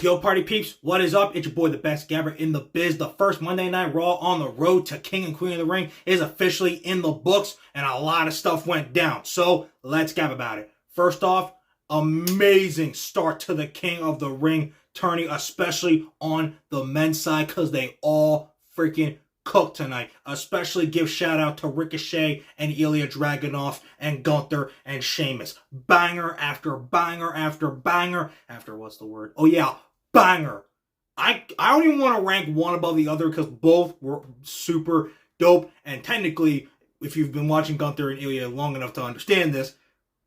Yo, party peeps, what is up? It's your boy, the best gabber in the biz. The first Monday Night Raw on the road to King and Queen of the Ring is officially in the books, and a lot of stuff went down. So, let's gab about it. First off, amazing start to the King of the Ring tourney, especially on the men's side, because they all freaking cooked tonight. Especially give shout out to Ricochet and Ilya Dragunov and Gunther and Sheamus. Banger after banger after banger. After what's the word? Oh yeah, banger. I don't even want to rank one above the other because both were super dope. And technically, if you've been watching Gunther and Ilya long enough to understand this,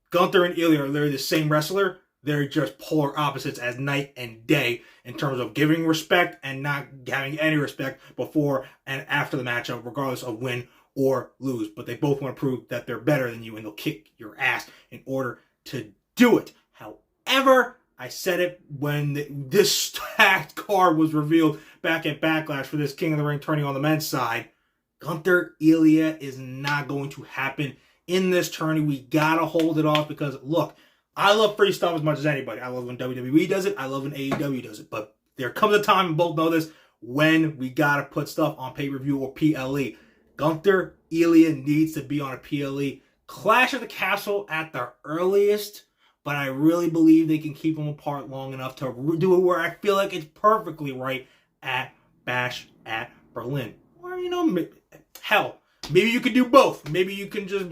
Gunther and Ilya are literally the same wrestler. They're just polar opposites as night and day in terms of giving respect and not having any respect before and after the matchup, regardless of win or lose. But they both want to prove that they're better than you, and they'll kick your ass in order to do it. However, I said it when this stacked card was revealed back at Backlash for this King of the Ring tourney on the men's side. Gunther Ilya is not going to happen in this tourney. We gotta hold it off because, look, I love free stuff as much as anybody. I love when WWE does it. I love when AEW does it. But there comes a time, and both know this, when we gotta put stuff on pay-per-view or PLE. Gunther Ilya needs to be on a PLE. Clash of the Castle at the earliest, but I really believe they can keep them apart long enough to do it where I feel like it's perfectly right at Bash at Berlin. Or, hell, maybe you could do both. Maybe you can just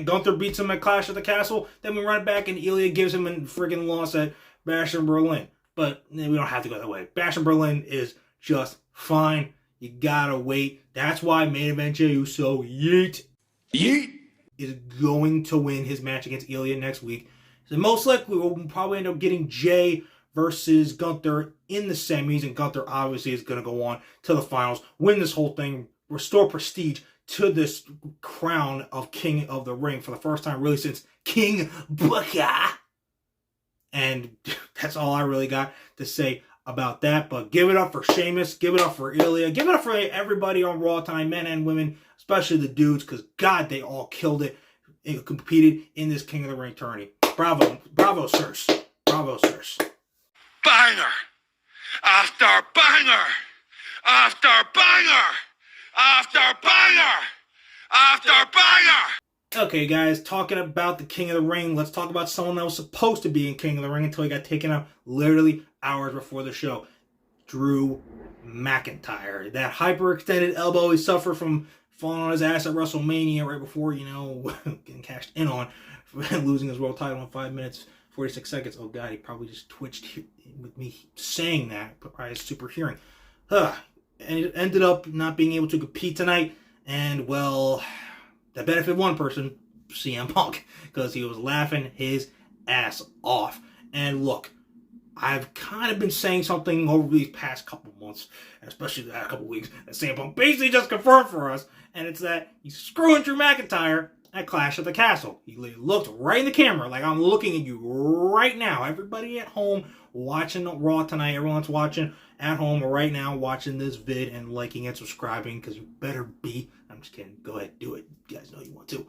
Gunther beats him at Clash of the Castle, then we run it back and Ilya gives him a friggin' loss at Bash in Berlin. But we don't have to go that way. Bash in Berlin is just fine. You gotta wait. That's why main event Jey Uso Yeet is going to win his match against Ilya next week. So most likely we'll probably end up getting Jey versus Gunther in the semis, and Gunther obviously is going to go on to the finals, win this whole thing, restore prestige to this crown of King of the Ring for the first time really since King Booker. And that's all I really got to say about that. But give it up for Sheamus, give it up for Ilya, give it up for everybody on Raw tonight, men and women, especially the dudes, because God, they all killed it and competed in this King of the Ring tourney. Bravo, bravo, sirs. Bravo, sirs. Banger after banger after banger after banger after banger. Okay, guys, talking about the King of the Ring, let's talk about someone that was supposed to be in King of the Ring until he got taken out literally hours before the show. Drew McIntyre. That hyperextended elbow he suffered from falling on his ass at WrestleMania right before, getting cashed in on, losing his world title in 5 minutes, 46 seconds. Oh, God, he probably just twitched with me saying that, probably his super hearing. And it ended up not being able to compete tonight, and, well, that benefited one person, CM Punk, because he was laughing his ass off. And look, I've kind of been saying something over these past couple months, and especially the last couple weeks, that CM Punk basically just confirmed for us, and it's that he's screwing Drew McIntyre at Clash of the Castle. He looked right in the camera, like I'm looking at you right now. Everybody at home watching Raw tonight, everyone's watching at home right now, watching this vid and liking and subscribing, because you better be. I'm just kidding. Go ahead, do it. You guys know you want to.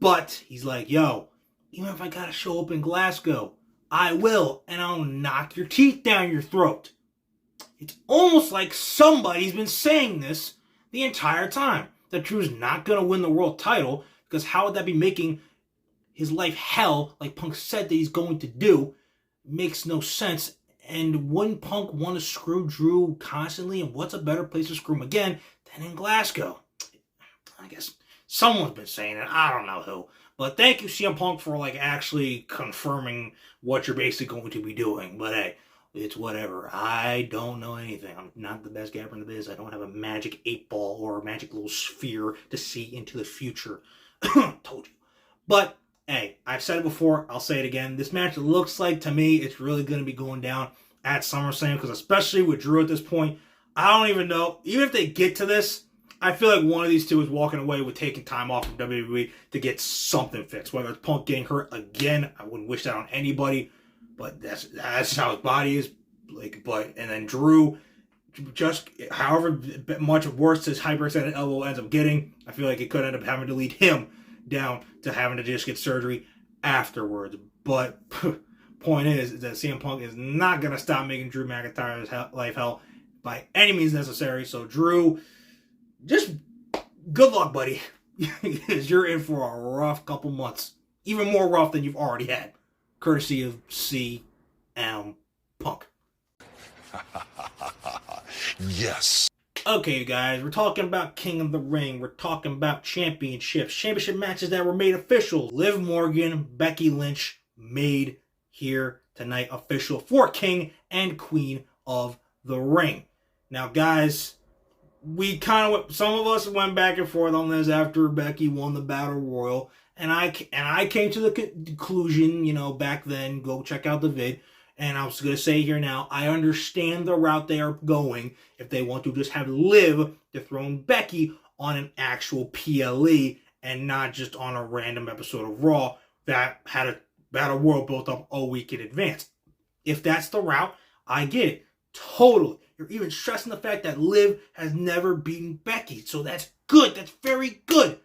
But he's like, yo, even if I gotta show up in Glasgow, I will, and I'll knock your teeth down your throat. It's almost like somebody's been saying this the entire time, that Drew's not gonna win the world title, because how would that be making his life hell, like Punk said that he's going to do? It makes no sense. And wouldn't Punk want to screw Drew constantly? And what's a better place to screw him again than in Glasgow? I guess someone's been saying it. I don't know who. But thank you, CM Punk, for actually confirming what you're basically going to be doing. But hey, it's whatever. I don't know anything. I'm not the best gabber in the biz. I don't have a magic 8-ball or a magic little sphere to see into the future. Told you. But hey, I've said it before, I'll say it again. This match looks like, to me, it's really going to be going down at SummerSlam, because especially with Drew at this point, I don't even know. Even if they get to this, I feel like one of these two is walking away with taking time off from WWE to get something fixed. Whether it's Punk getting hurt again, I wouldn't wish that on anybody, but that's how his body is. And then Drew, just however much worse his hyperextended elbow ends up getting, I feel like it could end up having to lead him down to having to just get surgery afterwards. But point is that CM Punk is not going to stop making Drew McIntyre's life hell by any means necessary. So Drew, just good luck, buddy, because you're in for a rough couple months. Even more rough than you've already had, courtesy of CM Punk. Yes. Okay, you guys, we're talking about King of the Ring. We're talking about championships. Championship matches that were made official. Liv Morgan, Becky Lynch made here tonight official for King and Queen of the Ring. Now, guys, some of us went back and forth on this after Becky won the Battle Royal. And I came to the conclusion, back then, go check out the vid. And I was going to say here now, I understand the route they are going if they want to just have Liv dethrone Becky on an actual PLE and not just on a random episode of Raw that had a Battle Royal built up a week in advance. If that's the route, I get it. Totally. You're even stressing the fact that Liv has never beaten Becky. So that's good. That's very good.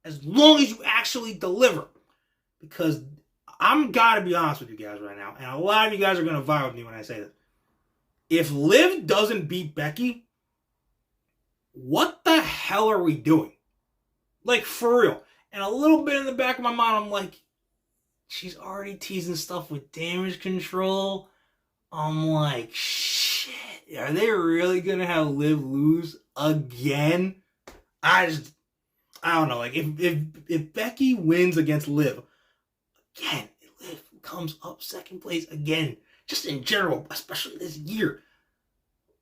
As long as you actually deliver. Because I'm gotta be honest with you guys right now, and a lot of you guys are gonna vibe with me when I say this. If Liv doesn't beat Becky, what the hell are we doing? Like, for real. And a little bit in the back of my mind, I'm like, she's already teasing stuff with Damage Control. I'm like, shit, are they really gonna have Liv lose again? I don't know. Like, if Becky wins against Liv, again, Liv comes up second place again. Just in general, especially this year.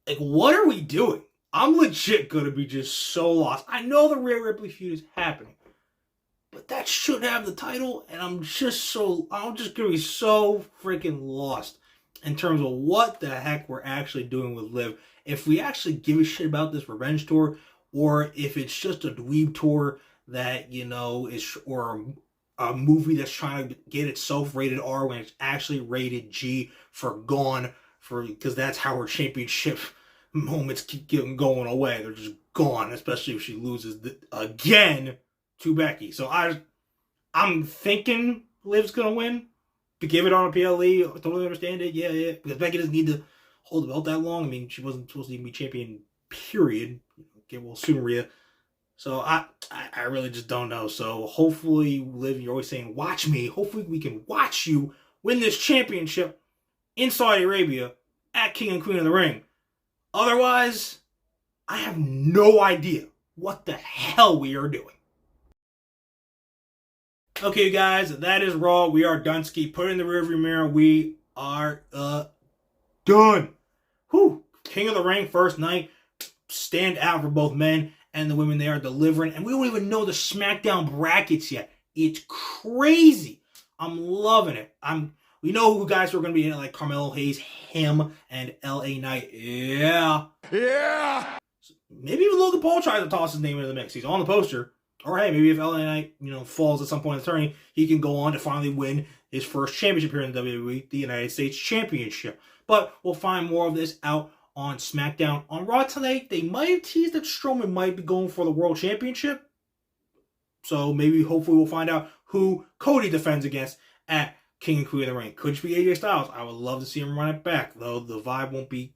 Like, what are we doing? I'm legit gonna be just so lost. I know the Rhea Ripley feud is happening, but that should have the title, and I'm just gonna be so freaking lost in terms of what the heck we're actually doing with Liv. If we actually give a shit about this revenge tour, or if it's just a dweeb tour that, is, or a movie that's trying to get itself rated R when it's actually rated G for gone, because that's how her championship moments keep going away. They're just gone, especially if she loses again to Becky. So I'm thinking Liv's gonna win. To give it on a PLE, I totally understand it. Yeah, because Becky doesn't need to hold the belt that long. I mean, she wasn't supposed to even be champion, period. Okay, well, soon Rhea. So I really just don't know. So hopefully, Liv, you're always saying, watch me. Hopefully we can watch you win this championship in Saudi Arabia at King and Queen of the Ring. Otherwise, I have no idea what the hell we are doing. Okay, guys, that is Raw. We are done. Put it in the rearview mirror. We are done. Whew. King of the Ring first night. Stand out for both men and the women. They are delivering. And we don't even know the SmackDown brackets yet. It's crazy. I'm loving it. We know who guys are going to be in it, like Carmelo Hayes, him, and LA Knight. Yeah. Maybe even Logan Paul tries to toss his name into the mix. He's on the poster. Or hey, maybe if LA Knight, falls at some point in the tourney, he can go on to finally win his first championship here in the WWE, the United States Championship. But we'll find more of this out on SmackDown. On Raw tonight, they might have teased that Strowman might be going for the World Championship. So maybe, hopefully, we'll find out who Cody defends against at King and Queen of the Ring. Could be AJ Styles. I would love to see him run it back, though the vibe won't be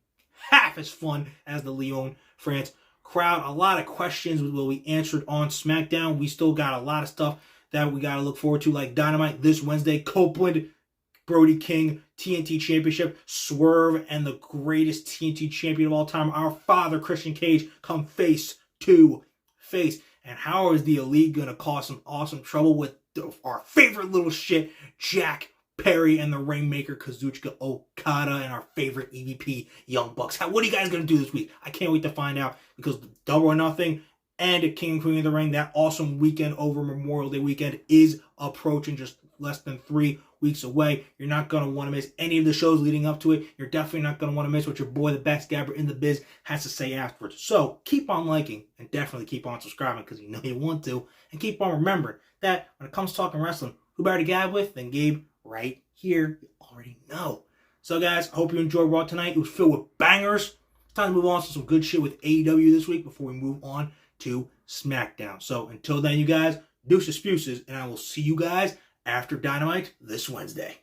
half as fun as the Lyon France crowd. A lot of questions will be answered on SmackDown. We still got a lot of stuff that we got to look forward to, like Dynamite this Wednesday, Copeland, Brody King, TNT Championship, Swerve, and the greatest TNT champion of all time, our father, Christian Cage, come face to face. And how is the Elite going to cause some awesome trouble with our favorite little shit, Jack Perry and the Rainmaker, Kazuchika Okada, and our favorite EVP, Young Bucks. What are you guys going to do this week? I can't wait to find out, because Double or Nothing and King and Queen of the Ring, that awesome weekend over Memorial Day weekend, is approaching, just less than 3 weeks away. You're not going to want to miss any of the shows leading up to it. You're definitely not going to want to miss what your boy, the best gabber in the biz, has to say afterwards. So keep on liking and definitely keep on subscribing, because you know you want to. And keep on remembering that when it comes to talking wrestling, who better to gab with than Gabe right here? You already know. So guys, I hope you enjoyed Raw tonight. It was filled with bangers. It's time to move on to some good shit with AEW this week before we move on to SmackDown. So until then, you guys, Deuces, and I will see you guys after Dynamite this Wednesday.